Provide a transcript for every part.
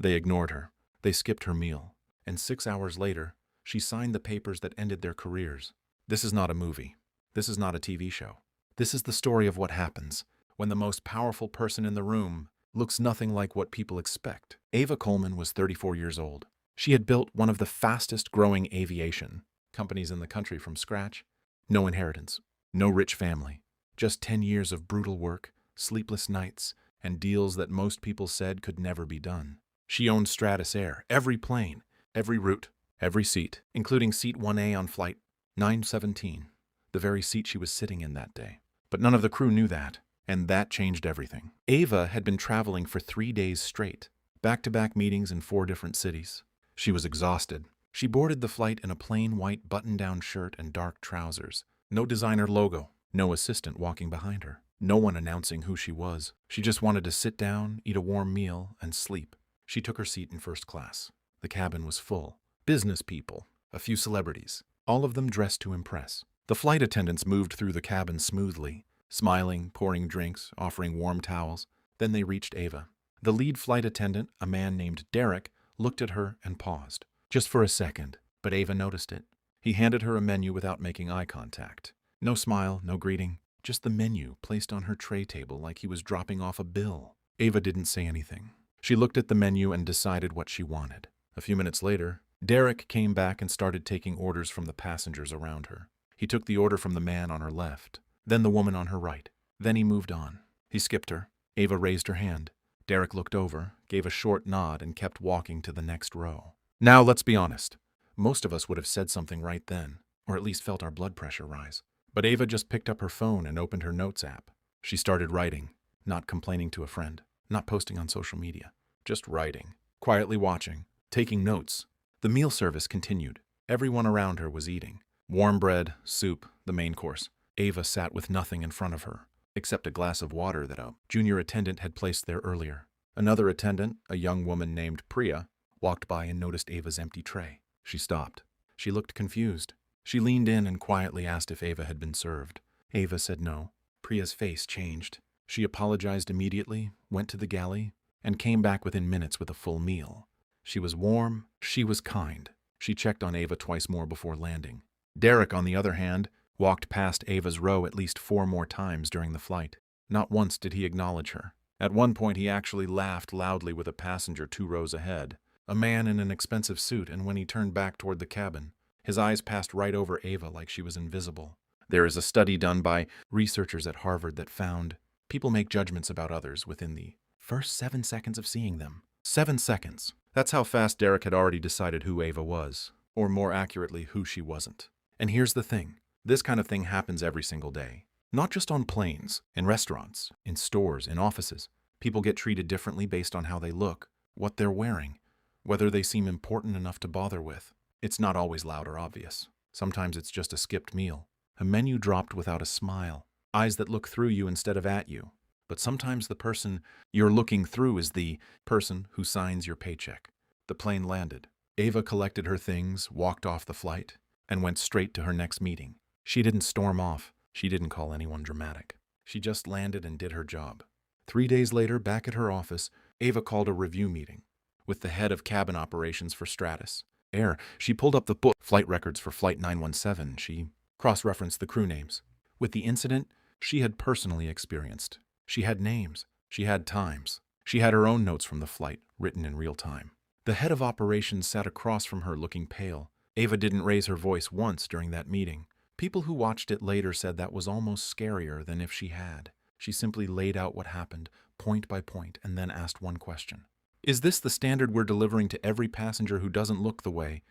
They ignored her. They skipped her meal. And 6 hours later, she signed the papers that ended their careers. This is not a movie. This is not a TV show. This is the story of what happens when the most powerful person in the room looks nothing like what people expect. Ava Coleman was 34 years old. She had built one of the fastest growing aviation companies in the country from scratch. No inheritance, no rich family, just 10 years of brutal work, sleepless nights, and deals that most people said could never be done. She owned Stratus Air, every plane, every route, every seat, including seat 1A on flight 917, the very seat she was sitting in that day. But none of the crew knew that, and that changed everything. Ava had been traveling for 3 days straight, back-to-back meetings in 4 different cities. She was exhausted. She boarded the flight in a plain white button-down shirt and dark trousers. No designer logo, no assistant walking behind her, no one announcing who she was. She just wanted to sit down, eat a warm meal, and sleep. She took her seat in first class. The cabin was full. Business people, a few celebrities, all of them dressed to impress. The flight attendants moved through the cabin smoothly, smiling, pouring drinks, offering warm towels. Then they reached Ava. The lead flight attendant, a man named Derek, looked at her and paused. Just for a second, but Ava noticed it. He handed her a menu without making eye contact. No smile, no greeting, just the menu placed on her tray table like he was dropping off a bill. Ava didn't say anything. She looked at the menu and decided what she wanted. A few minutes later, Derek came back and started taking orders from the passengers around her. He took the order from the man on her left, then the woman on her right. Then he moved on. He skipped her. Ava raised her hand. Derek looked over, gave a short nod, and kept walking to the next row. Now, let's be honest. Most of us would have said something right then, or at least felt our blood pressure rise. But Ava just picked up her phone and opened her notes app. She started writing, not complaining to a friend, not posting on social media, just writing, quietly watching, taking notes. The meal service continued. Everyone around her was eating. Warm bread, soup, the main course. Ava sat with nothing in front of her, except a glass of water that a junior attendant had placed there earlier. Another attendant, a young woman named Priya, walked by and noticed Ava's empty tray. She stopped. She looked confused. She leaned in and quietly asked if Ava had been served. Ava said no. Priya's face changed. She apologized immediately, went to the galley, and came back within minutes with a full meal. She was warm. She was kind. She checked on Ava twice more before landing. Derek, on the other hand, walked past Ava's row at least 4 more times during the flight. Not once did he acknowledge her. At one point, he actually laughed loudly with a passenger 2 rows ahead, a man in an expensive suit, and when he turned back toward the cabin, his eyes passed right over Ava like she was invisible. There is a study done by researchers at Harvard that found people make judgments about others within the first 7 seconds of seeing them. 7 seconds. That's how fast Derek had already decided who Ava was, or more accurately, who she wasn't. And here's the thing. This kind of thing happens every single day. Not just on planes, in restaurants, in stores, in offices. People get treated differently based on how they look, what they're wearing, whether they seem important enough to bother with. It's not always loud or obvious. Sometimes it's just a skipped meal, a menu dropped without a smile, eyes that look through you instead of at you. But sometimes the person you're looking through is the person who signs your paycheck. The plane landed. Ava collected her things, walked off the flight, and went straight to her next meeting. She didn't storm off. She didn't call anyone dramatic. She just landed and did her job. 3 days later, back at her office, Ava called a review meeting with the head of cabin operations for Stratus Air. She pulled up the book, flight records for Flight 917. She cross-referenced the crew names. With the incident she had personally experienced. She had names. She had times. She had her own notes from the flight, written in real time. The head of operations sat across from her looking pale. Ava didn't raise her voice once during that meeting. People who watched it later said that was almost scarier than if she had. She simply laid out what happened, point by point, and then asked one question. Is this the standard we're delivering to every passenger who doesn't look the way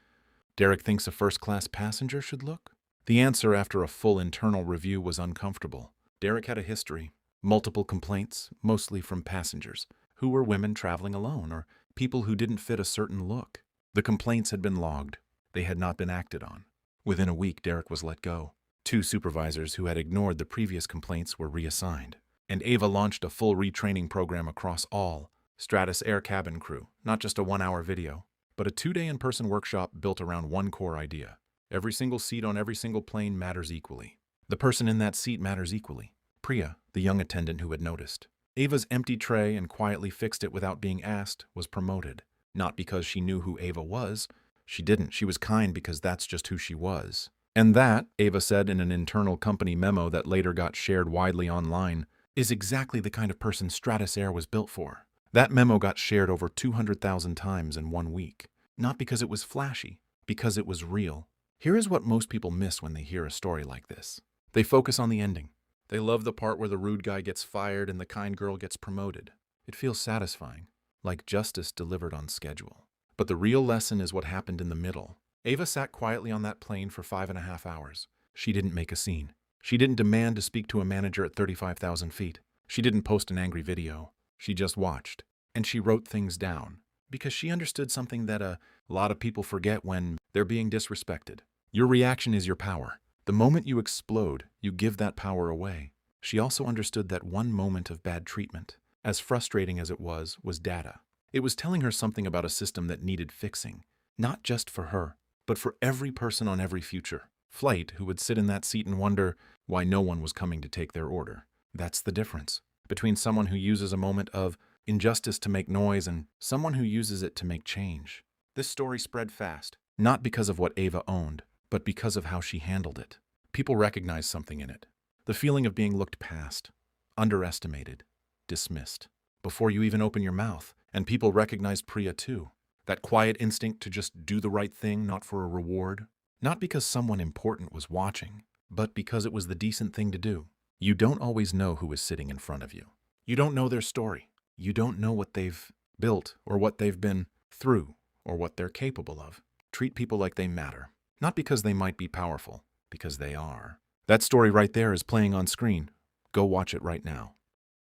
Derek thinks a first-class passenger should look? The answer after a full internal review was uncomfortable. Derek had a history. Multiple complaints, mostly from passengers, who were women traveling alone or people who didn't fit a certain look. The complaints had been logged. They had not been acted on. Within a week, Derek was let go. 2 supervisors who had ignored the previous complaints were reassigned. And Ava launched a full retraining program across all Stratus Air cabin crew, not just a 1-hour video, but a 2-day in-person workshop built around one core idea. Every single seat on every single plane matters equally. The person in that seat matters equally. Priya, the young attendant who had noticed Ava's empty tray and quietly fixed it without being asked, was promoted. Not because she knew who Ava was. She didn't. She was kind because that's just who she was. And that, Ava said in an internal company memo that later got shared widely online, is exactly the kind of person Stratus Air was built for. That memo got shared over 200,000 times in 1 week. Not because it was flashy, because it was real. Here is what most people miss when they hear a story like this. They focus on the ending. They love the part where the rude guy gets fired and the kind girl gets promoted. It feels satisfying, like justice delivered on schedule. But the real lesson is what happened in the middle. Ava sat quietly on that plane for 5.5 hours. She didn't make a scene. She didn't demand to speak to a manager at 35,000 feet. She didn't post an angry video. She just watched. And she wrote things down. Because she understood something that a lot of people forget when they're being disrespected. Your reaction is your power. The moment you explode, you give that power away. She also understood that one moment of bad treatment, as frustrating as it was data. It was telling her something about a system that needed fixing, not just for her, but for every person on every future flight who would sit in that seat and wonder why no one was coming to take their order. That's the difference between someone who uses a moment of injustice to make noise and someone who uses it to make change. This story spread fast, not because of what Ava owned, but because of how she handled it. People recognized something in it. The feeling of being looked past, underestimated, dismissed, before you even open your mouth. And people recognized Priya too. That quiet instinct to just do the right thing, not for a reward. Not because someone important was watching, but because it was the decent thing to do. You don't always know who is sitting in front of you. You don't know their story. You don't know what they've built or what they've been through or what they're capable of. Treat people like they matter. Not because they might be powerful, because they are. That story right there is playing on screen. Go watch it right now.